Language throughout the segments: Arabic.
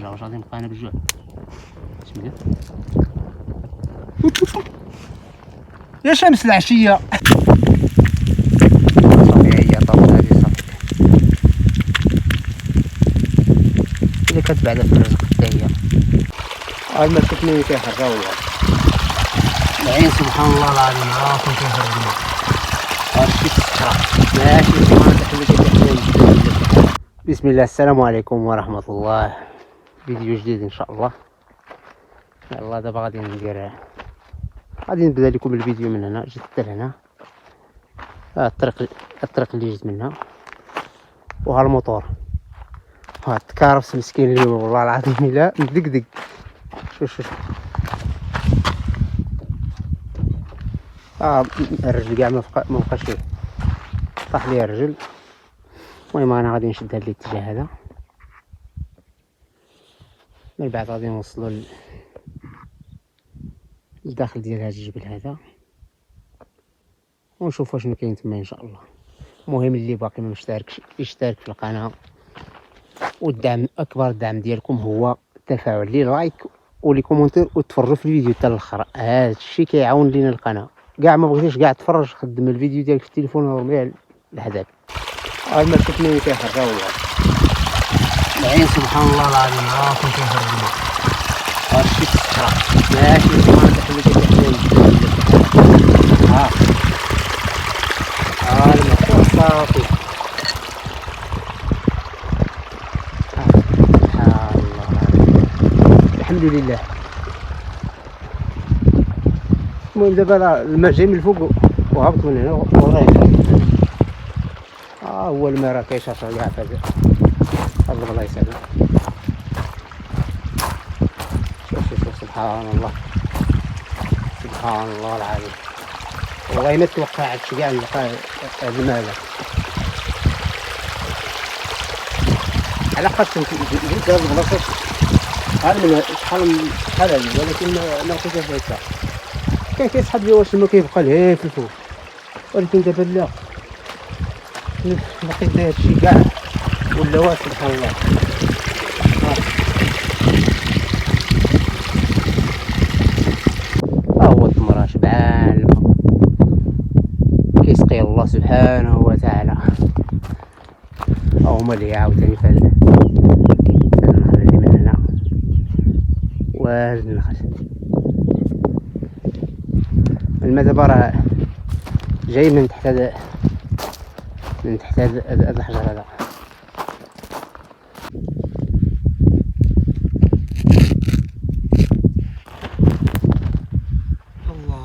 الحاجة، واش غادي نبقى انا بالجوع؟ بسم الله. يا شمس العشية صافي هي طابت هادي صافي، اللي كتبعد في الرزق حتى هي. ما شفتني وين كيخرجها والله. العين سبحان الله العظيم عارف فين كيخرج الماء، هادشي الصحراء ماشي المناطق اللي كتحتاج. بسم الله، السلام عليكم ورحمة الله. فيديو جديد ان شاء الله. يلا دابا غادي نبدا لكم الفيديو من هنا. جيت حتى لهنا، الطريق اللي جيت منها، وها الموطور، ها التكارفس مسكين اليوم والله العظيم الا مدقدق. شوف الرجل كاع ما بقاش فيه، طاح لي الرجل. المهم انا غادي نشد هاد الاتجاه هذا، من بعد غادي نوصلوا للداخل ديال هاد الجبل هذا، ونشوفوا شنو كاين تما ان شاء الله. المهم اللي باقي ما مشتركش يشترك في القناه، والدعم اكبر دعم ديالكم هو التفاعل، لي لايك ولي كومونتير وتفرجوا في الفيديو حتى الاخر. هذا الشيء كيعاون لينا القناه. كاع ما بغيتيش كاع تفرج، خدم الفيديو ديالك في التليفون ورميه للحداب. ما شفتني وين كيخرجها والله. العين سبحان الله العظيم عارف فين كيخرج الماء، هادشي الصحراء ماشي المناطق اللي كتحتاج. الماء صافي. سبحان الله العظيم، الحمد لله. المهم دابا الماء جاي من الفوق وهبط من هنا وراه هو الماء راه كيشاطر كاع في هذا الله يسلمك. شوف سبحان الله، سبحان الله العظيم. والله ما توقعتش كاع نلقى هذا الماء هذا. على قدر جيت هذه البلاصه شحال هذه، ولكن ما لقيتهاش هكا. كان كيسحب لي واش الماء كيبقى لهيه في الفوق، ولكن دابا لا، لقيت هادشي كاع ولا واش. سبحان الله. هو التمر شبعان الماء كيسقي الله سبحانه وتعالى. هما اللي عاوتاني في النهر اللي من هنا واجد النخل. الماء دابا راه جاي من تحت هذا الحجر هذا. الله.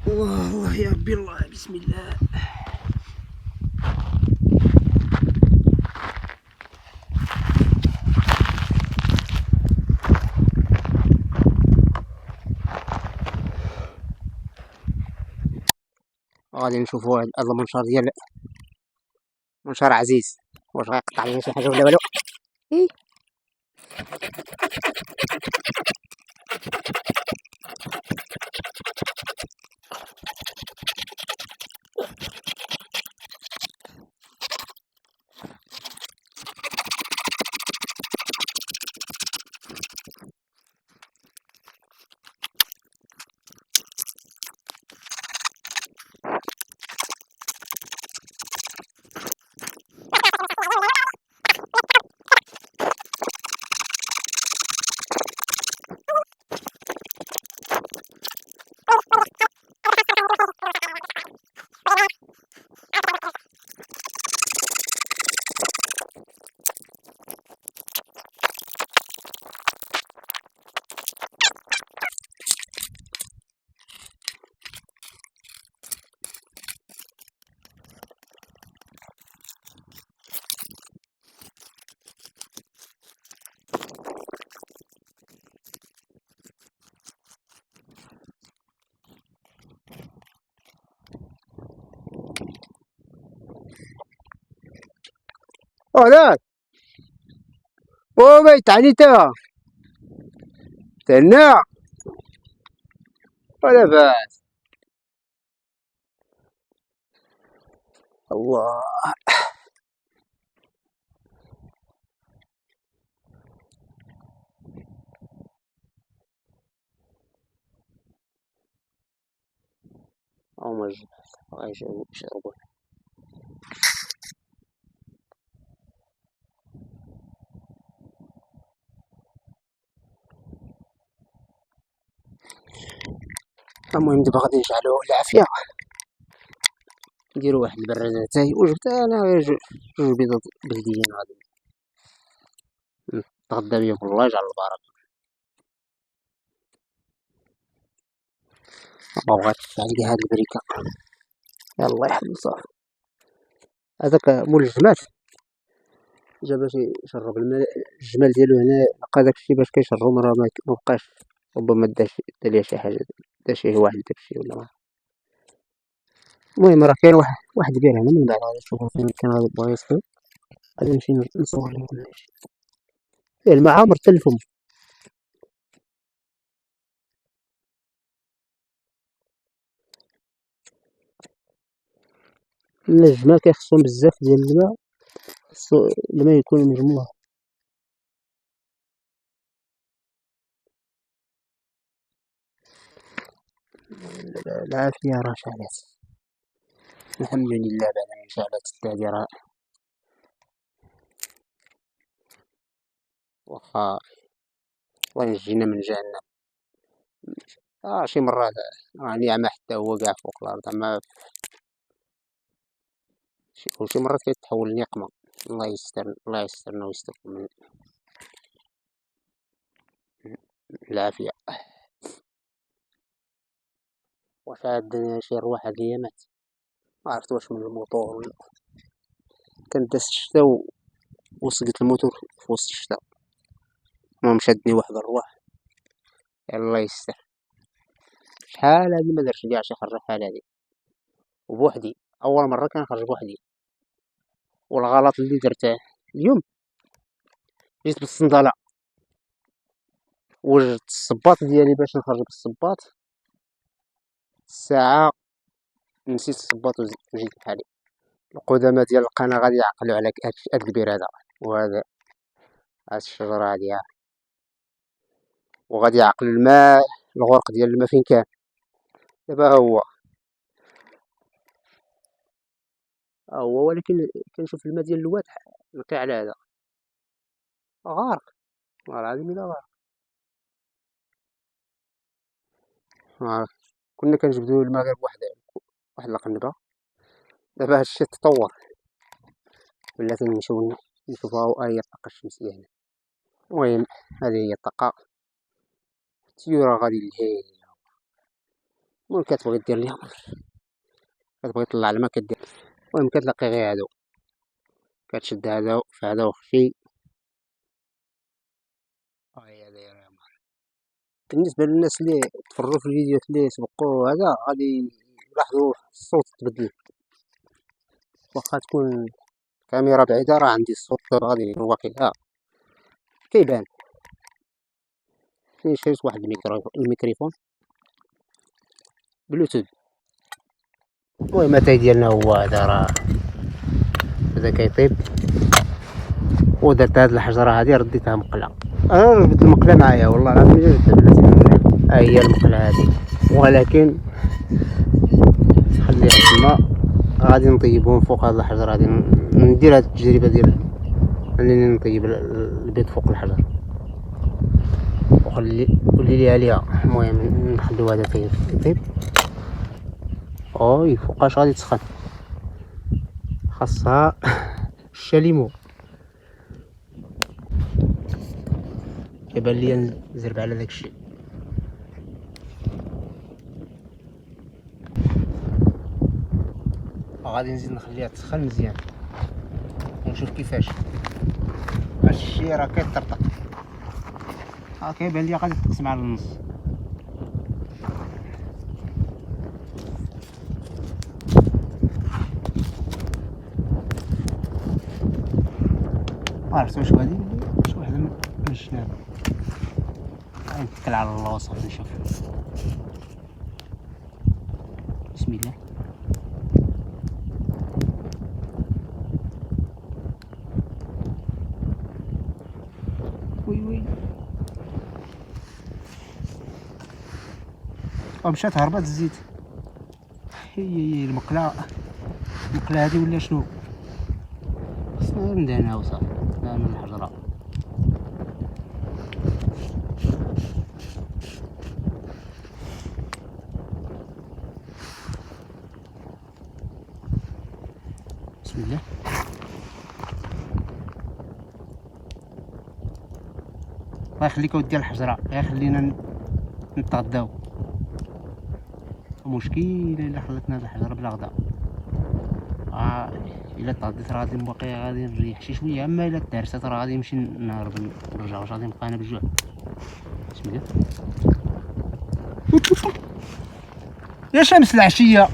الله يا ربي، الله بسم الله. غادي نشوفوا هذا المنشار ديال منشار عزيز، واش غيقطع لنا شي حاجه ولا والو. لا او بيت عني تا تنا ولا باس. الله هما يشربوا. المهم دابا غادي نجعلو العافية، نديرو واحد البرادة تاهي وجبت انا غير جوج بيضات بلديين غادي نتغدى بيهم. الله يجعل البركة. ما بغاتش عندي هاد البريكة. يلا يحل صافي. هذاك مول الجمال جا باش يشرب الجمال ديالو هنا، لقى داكشي باش كيشربو مرة مبقاش، ربما دا ليه شي حاجة، دا شي واحد داكشي ولا ما. المهم راه كاين واحد بير هنا، من بعد غادي نشوفو فين كان غادي بغا يصطاد، غادي نمشي نصور ليه كلشي. الماء عامر حتى الفم. الجمال كيخصهم بزاف ديال الماء، خصو الماء يكون مجموع. العافية راه شعلات، الحمد لله بعد ما شعلات التهدي راه واخا الله ينجينا من جهنم. شي مرات نعمة حتى هو كاع فوق الأرض، أما شي مرات كيتحول لنقمة. الله يستر، الله يسترنا ويستركم من العافية. واش عاد شي رواح هاد الأيامات معرفت واش من الموتور ولا كان داز الشتا وسقط الموتور في وسط الشتا، المهم شادني واحد الرواح. الله يستر. شحال هادي مدرتش كاع شي خرجة بحال هادي وبوحدي، أول مرة كنخرج بوحدي. والغلط اللي درته اليوم جيت بالصندالة وجدت الصباط ديالي باش نخرج بالصباط، الساعة نسيت الصباط وجيت بحالي. القدماء ديال القناة غادي يعقلوا على هاد البير هذا وهذا هاد الشجرة هادي، وغادي يعقل الماء، الغرق ديال الماء فين كان. دابا هو ولكن كنشوف الماء ديال الواد نقي على هذا غارق، والله العظيم الا غارق. كنا كنجبدو الماء غير بواحد القنبة، دابا هادشي تطور، ولات نشوفها هي الطاقة الشمسية هنا. المهم هذه هي الطاقة، التيورا غادي لهيه. المهم كتبغي دير ليها، كتبغي تطلع الماء كدير، المهم كتلاقي غير هادو، كتشد هذا في هذا وخشي. هي دايرة. بالنسبة للناس اللي تفرجوا في الفيديوهات اللي سبقوا هذا غادي يلاحظوا الصوت تبدل، واخا تكون كاميرا بعيدة راه عندي الصوت غادي واقع كيبان. شريت واحد الميكروفون بلوتوث. المهم التاي ديالنا هو هذا، راه بدا كيطيب، ودرت هاد الحجرة هادي رديتها مقلة. انا جبت المقلة معايا والله العظيم الا جبتها بلاتي. ها هي المقلة هادي، ولكن خليها تما. غادي نطيبهم فوق هاد الحجر، غادي ندير هاد التجربة ديال انني نطيب البيض فوق الحجر وخلي ليها ليها. المهم نخليو هذا يطيب. فوقاش غادي تسخن، خاصها الشاليمو. كيبان ليا نزرب على داكشي. غادي نزيد نخليها تسخن مزيان ونشوف كيفاش. هادشي راه كيطرطق، كيبان ليا غادي تقسم على النص. عرفت واش غادي شي وحده من الشناب. نتكل على الله وصافي نشوف. بسم الله. وي وي ومشات هربات الزيت. هي المقله هادي ولا شنو؟ خصنا غير ندهنها وصافي. من الحجره. بسم الله. الله يخليك اودي الحجره، غير خلينا نتغداو. مشكل الا خلاتنا هاد الحجره بلا غدا. الا تغديت راه غادي باقي غادي نريح شي شويه، اما الا تهرست راه غادي نمشي نهرب نرجع. واش غادي نبقى انا بالجوع؟ بسم الله. يا شمس العشيه.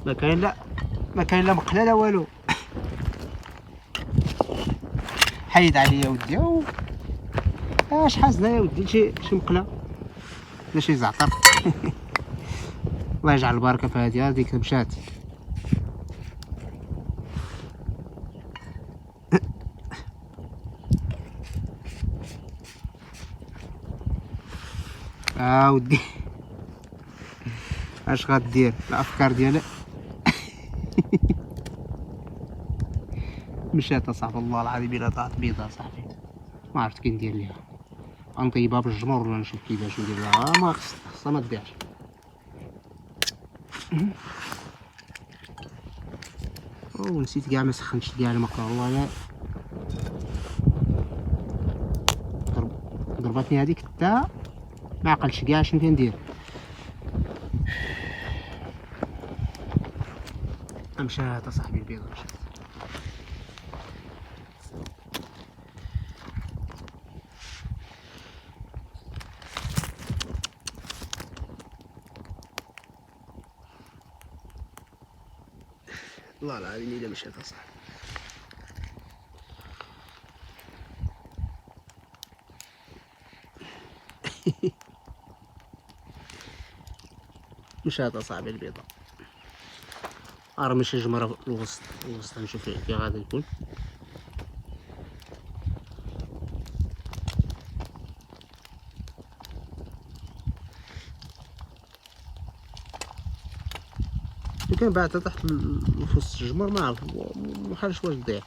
ما كاين لا مقله لا والو. حيد عليا ودي. اش حازنا يا ودي؟ شي مقله ولا شي زعتر. الله يجعل البركه في هذيك مشات. ودي اش غدير الافكار ديالها؟ مشات اصاحبي الله العظيم الا طلعت بيضه صاحبي. ما عرفت كي ندير ليها. غنطيبها بالجمر ولا نشوف كيفاش ندير لها. ما خصها ما تضيعش. نسيت كاع ما سخنتش كاع المقله والله. ضربتني هذيك حتى ما عقلتش كاع شنو كندير. مشات اصاحبي البيضه مشات. الله العظيم الا مشات اصاحبي. مشات اصاحبي البيضه. راه ماشي جمره في الوسط نشوف كي غادي يكون. كان بعدها تحت في وسط الجمر ما عرف محالش واش تضيع،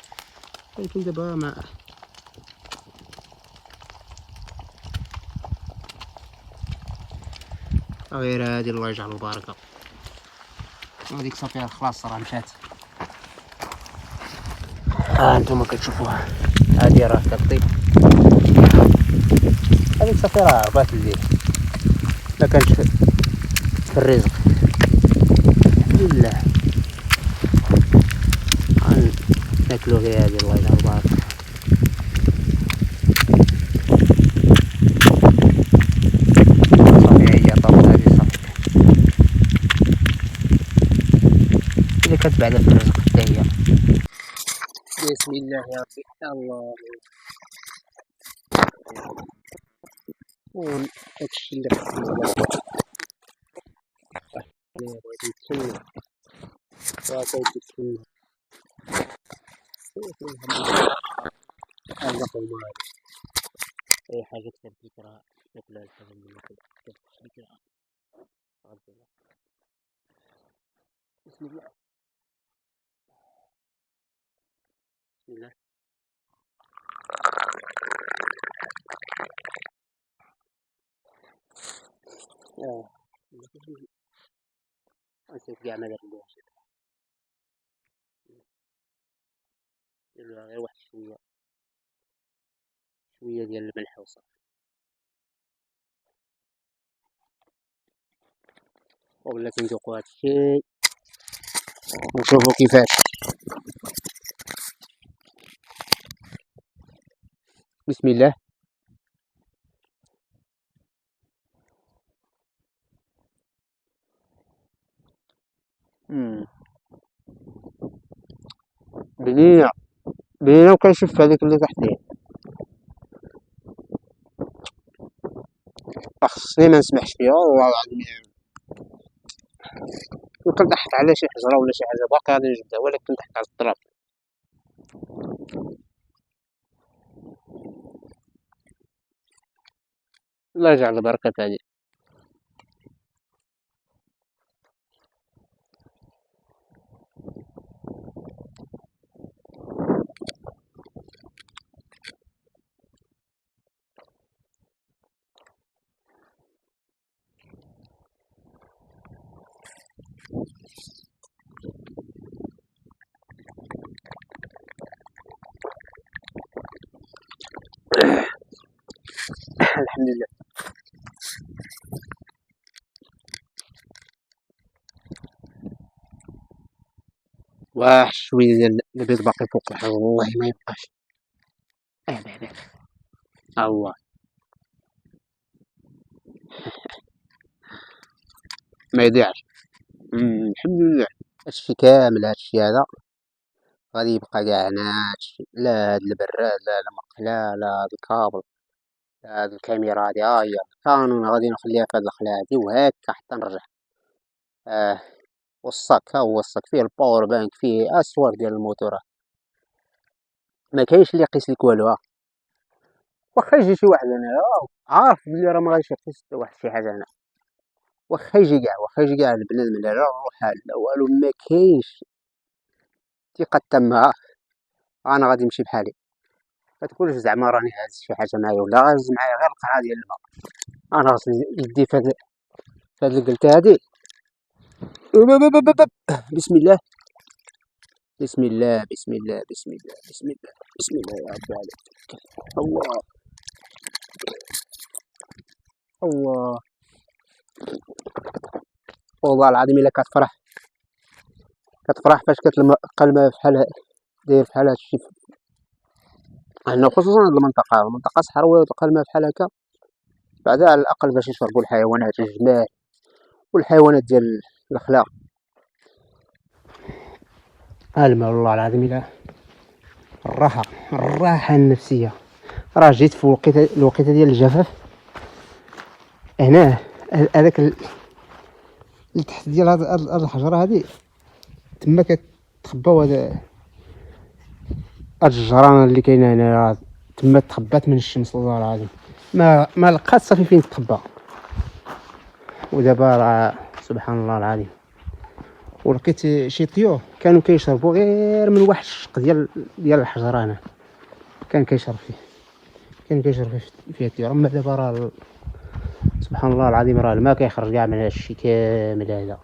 ولكن دابا ما غير هادي الله يجعل البركه. هذيك صافي خلاص راه مشات. انتم كتشوفوها هادي راه كطيب. هذيك صافي راه هربات الليل. ما كانش في الرزق. الحمد لله. ناكلو غير هادي الله يجعل البركه. صافي هي طابت هادي صافي. اللي كتبعنا في الرزق حتى هي. بسم الله يا ربي. الله. هادشي اللي خصنا غادي نتسنى. وغادي نتسنى. هذا هو اي حاجه تكفيك راه ناكلها الحاجه اللي كتكفيك راه غادي. بسم الله. بسم الله. نسيت كاع ما درناش. نديرلها غير واحد شويه ديال الملح وصافي. وبلاتي ندوقو هادشي ونشوفو كيفاش. بسم الله. بنينة بنينة وكنشوف هذيك اللي تحتيه. خصني ما نسمحش فيها والله العظيم. يمكن تحت على شي حجرة ولا شي حاجة باقي غادي نجبدها، ولكن تحت على التراب. الله يجعل البركة في هادي. الحمد لله. واحد شوية ديال البيض باقي فوق الحجر والله ما يبقاش. ها هو ما يضيعش. الحمد لله. هادشي كامل هادشي هذا غادي يبقى كاع ناشف، لا هاد البراد لا المقلا لا هاد الكابل لا هاد الكاميرا هادي، ها هي كامل غادي نخليها في هاد الخلا هادي وهاكا حتى نرجع. والصاك ها هو الصاك فيه الباور بانك، فيه الصور ديال الموتور، ما كاينش اللي يقيس لك والو. واخا يجي شي واحد هنايا عارف بلي راه ما غاديش يقيس حتى واحد شي حاجه هنا، واخا يجي كاع البنادم لا روحها لا والو، ما كاينش ثقة تامة. انا غادي نمشي بحالي، ما تقولش زعما راني هاز شي حاجه معايا ولا غاز معايا غير القرعه ديال الماء. انا غاسل يدي في هاد القلته هادي. بسم الله بسم الله بسم الله بسم الله بسم الله بسم الله يا رب عليك. الله الله والله العظيم الا كتفرح فاش كتلقى الماء بحال داير بحال هادشي عندنا، خصوصا هاد المنطقة صحراوية وتلقى الماء بحال هكا. بعدا على الأقل باش يشربو الحيوانات الجمال والحيوانات ديال الخلا. الماء والله العظيم الا الراحة النفسية. راه جيت في الوقيته ديال الجفاف هنا، هذاك التحت ديال هاد الحجرة هادي تما كتخباو هاد الجرانة اللي كاينة هنا تما تخبات من الشمس والله العظيم، ما لقات صافي فين تخبى. ودابا راه سبحان الله العظيم. ولقيت شي طيور كانوا كيشربوا غير من واحد الشق ديال الحجرة هنا، كان كيشرب فيه الطيور. اما دابا راه سبحان الله العظيم راه الماء كيخرج كاع من هادشي كامل هذا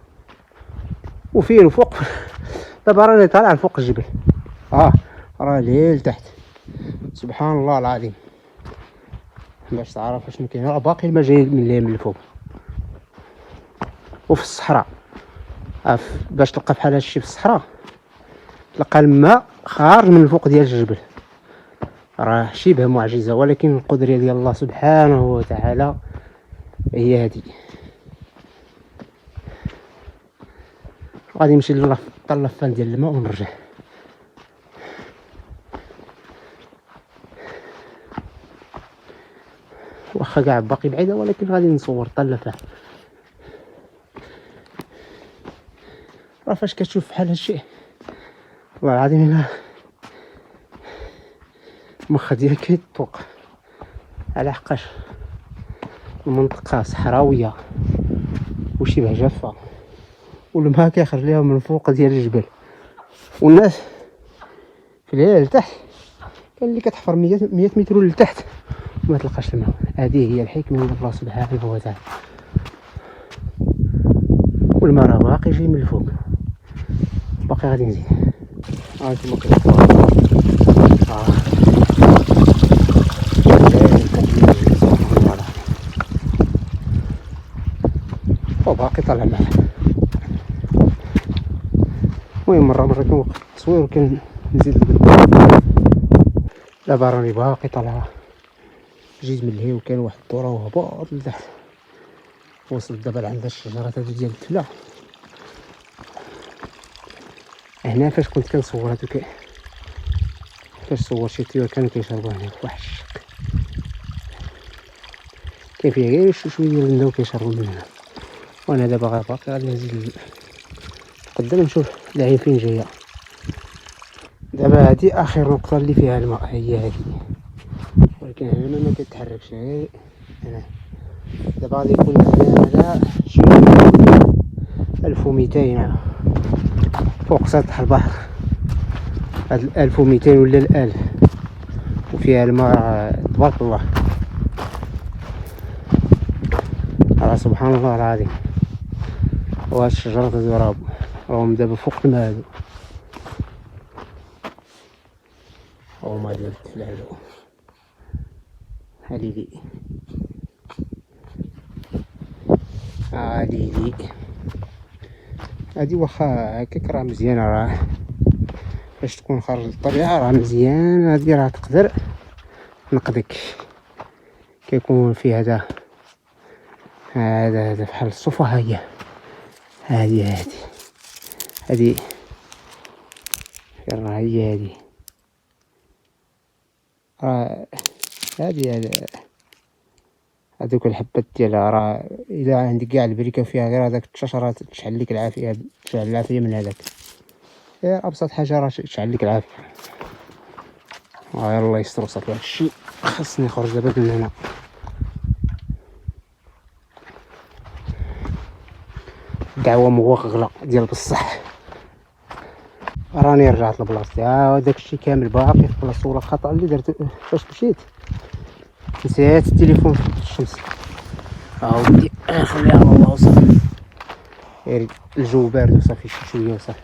وفين وفوق. دابا راني طالع لفوق الجبل، راه ليه لتحت سبحان الله العظيم. باش تعرف شنو كاين، راه باقي الماء جاي من الفوق. وفي الصحراء باش تلقى بحال هادشي في الصحراء، تلقى الماء خارج من الفوق ديال الجبل، راه شبه معجزة. ولكن القدرة ديال الله سبحانه وتعالى هي هذه. غادي نمشي للفان ديال الماء ونرجع. واخا كاع باقي بعيدة ولكن غادي نصور طلفه. راه فاش كتشوف بحال هادشي والله العظيم الا المخ ديالك كيطوق، على حقاش المنطقة صحراوية وشبه جافة والماء كيخرج ليها من الفوق ديال الجبل، والناس في العيال لتحت كان اللي كتحفر 100 متر لتحت وما تلقاش الماء. هذه هي الحكمة من الله سبحانه وتعالى. والماء راه باقي جاي من الفوق، باقي غادي نزيد. انتما كتشوفوا وباقي طالع معاه. المهم مرة كنوقف التصوير وكنزيد لقدام. دابا راني باقي طالع، جيت من الهي وكان واحد الدورة وهبط لتحت، وصلت دابا لعند الشجرة هادي ديال التفلة. هنا فاش كنت كنصور هادوك فاش صور شي طيور كانوا كيشربوا هنا فواحد الشق، كاين فيها غير شويه ديال الماء وكيشربوا من هنا. وانا دابا باقي غادي نزيد نقدم نشوف العين فين جايه. دابا هادي اخر نقطه اللي فيها الماء هي هادي، ولكن هنا ما كيتحركش غير هنا. دابا غادي يكون هذا شي 1200 فوق سطح البحر، هاد 1200 ولا 1000 وفيها الماء تبارك الله. سبحان الله العظيم. وهاد الشجرة الزراب راهم دابا فوق الماء هادو، هما ديال التفل هادو. هادي لي هادي واخا هكاك راه مزيانة، راه باش تكون خارج للطبيعة راه مزيان. هادي راه تقدر تنقدك، كيكون فيه هذا بحال الصوفة. هي هادي فين راه هي هادي هادوك الحبات ديالها. راه الا عندك كاع البريكه فيها غير هذاك الشجرات تشعل لك العافيه، تشعل العافيه من هذاك. غير ابسط حاجه راه تشعل لك العافيه. الله يستر وصلت لهذا الشيء. خاصني نخرج دابا من هنا. دعوه موغله ديال بصح. راني رجعت لبلاصتي. داك الشيء كامل باقي في بلاصتو. ولا الخطا اللي درت فاش مشيت نسيت التليفون في الشمس. ودي نخليها على الله وصافي. الجو بارد وصافي شي شويه وصافي.